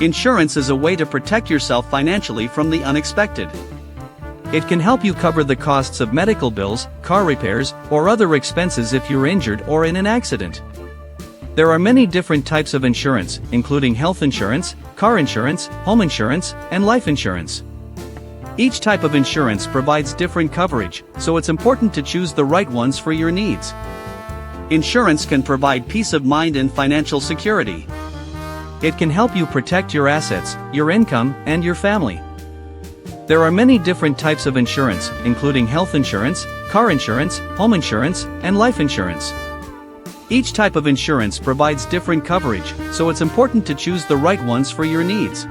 Insurance is a way to protect yourself financially from the unexpected. It can help you cover the costs of medical bills, car repairs, or other expenses if you're injured or in an accident. There are many different types of insurance, including health insurance, car insurance, home insurance, and life insurance. Each type of insurance provides different coverage, so it's important to choose the right ones for your needs. Insurance can provide peace of mind and financial security. It can help you protect your assets, your income, and your family. There are many different types of insurance, including health insurance, car insurance, home insurance, and life insurance. Each type of insurance provides different coverage, so it's important to choose the right ones for your needs.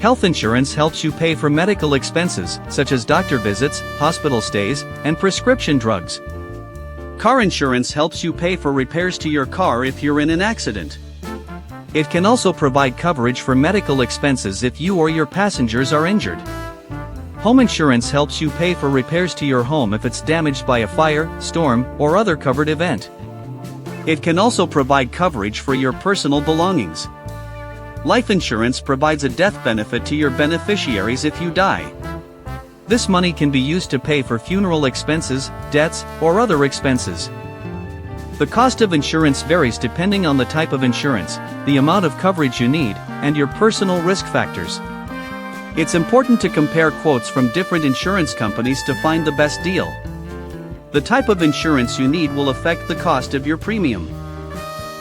Health insurance helps you pay for medical expenses, such as doctor visits, hospital stays, and prescription drugs. Car insurance helps you pay for repairs to your car if you're in an accident. It can also provide coverage for medical expenses if you or your passengers are injured. Home insurance helps you pay for repairs to your home if it's damaged by a fire, storm, or other covered event. It can also provide coverage for your personal belongings. Life insurance provides a death benefit to your beneficiaries if you die. This money can be used to pay for funeral expenses, debts, or other expenses. The cost of insurance varies depending on the type of insurance, the amount of coverage you need, and your personal risk factors. It's important to compare quotes from different insurance companies to find the best deal. The type of insurance you need will affect the cost of your premium.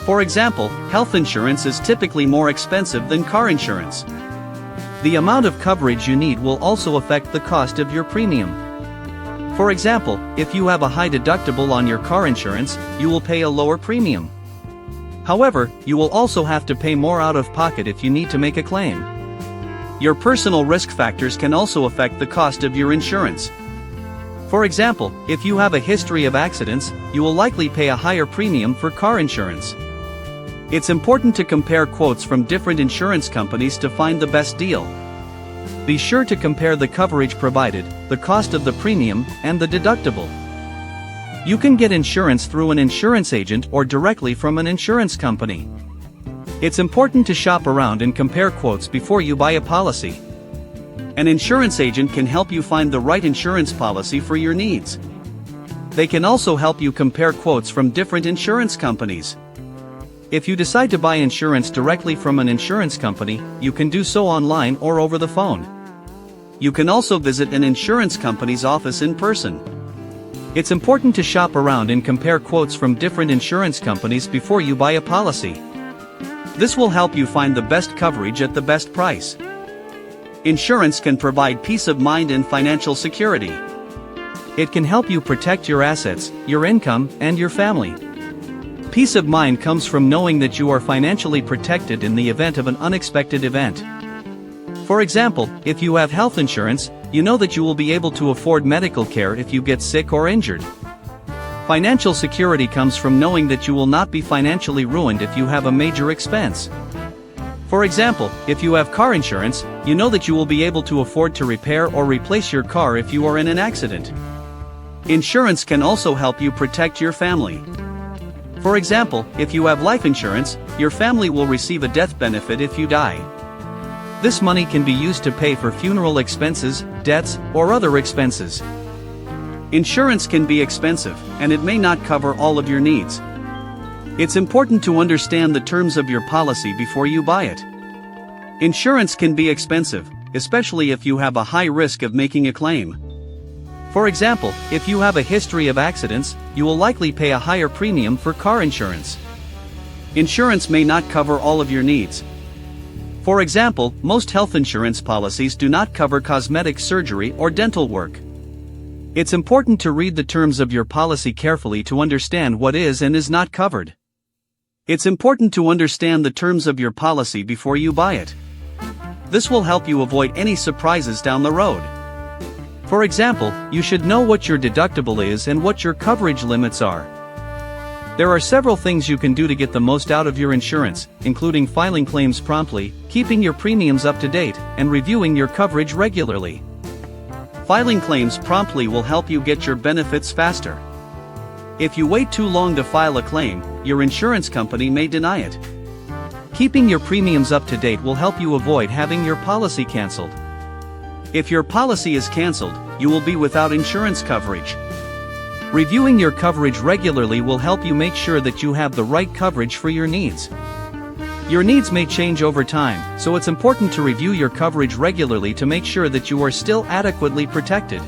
For example, health insurance is typically more expensive than car insurance. The amount of coverage you need will also affect the cost of your premium. For example, if you have a high deductible on your car insurance, you will pay a lower premium. However, you will also have to pay more out of pocket if you need to make a claim. Your personal risk factors can also affect the cost of your insurance. For example, if you have a history of accidents, you will likely pay a higher premium for car insurance. It's important to compare quotes from different insurance companies to find the best deal. Be sure to compare the coverage provided, the cost of the premium, and the deductible. You can get insurance through an insurance agent or directly from an insurance company. It's important to shop around and compare quotes before you buy a policy. An insurance agent can help you find the right insurance policy for your needs. They can also help you compare quotes from different insurance companies. If you decide to buy insurance directly from an insurance company, you can do so online or over the phone. You can also visit an insurance company's office in person. It's important to shop around and compare quotes from different insurance companies before you buy a policy. This will help you find the best coverage at the best price. Insurance can provide peace of mind and financial security. It can help you protect your assets, your income, and your family. Peace of mind comes from knowing that you are financially protected in the event of an unexpected event. For example, if you have health insurance, you know that you will be able to afford medical care if you get sick or injured. Financial security comes from knowing that you will not be financially ruined if you have a major expense. For example, if you have car insurance, you know that you will be able to afford to repair or replace your car if you are in an accident. Insurance can also help you protect your family. For example, if you have life insurance, your family will receive a death benefit if you die. This money can be used to pay for funeral expenses, debts, or other expenses. Insurance can be expensive, and it may not cover all of your needs. It's important to understand the terms of your policy before you buy it. Insurance can be expensive, especially if you have a high risk of making a claim. For example, if you have a history of accidents, you will likely pay a higher premium for car insurance. Insurance may not cover all of your needs. For example, most health insurance policies do not cover cosmetic surgery or dental work. It's important to read the terms of your policy carefully to understand what is and is not covered. It's important to understand the terms of your policy before you buy it. This will help you avoid any surprises down the road. For example, you should know what your deductible is and what your coverage limits are. There are several things you can do to get the most out of your insurance, including filing claims promptly, keeping your premiums up to date, and reviewing your coverage regularly. Filing claims promptly will help you get your benefits faster. If you wait too long to file a claim, your insurance company may deny it. Keeping your premiums up to date will help you avoid having your policy canceled. If your policy is canceled, you will be without insurance coverage. Reviewing your coverage regularly will help you make sure that you have the right coverage for your needs. Your needs may change over time, so it's important to review your coverage regularly to make sure that you are still adequately protected.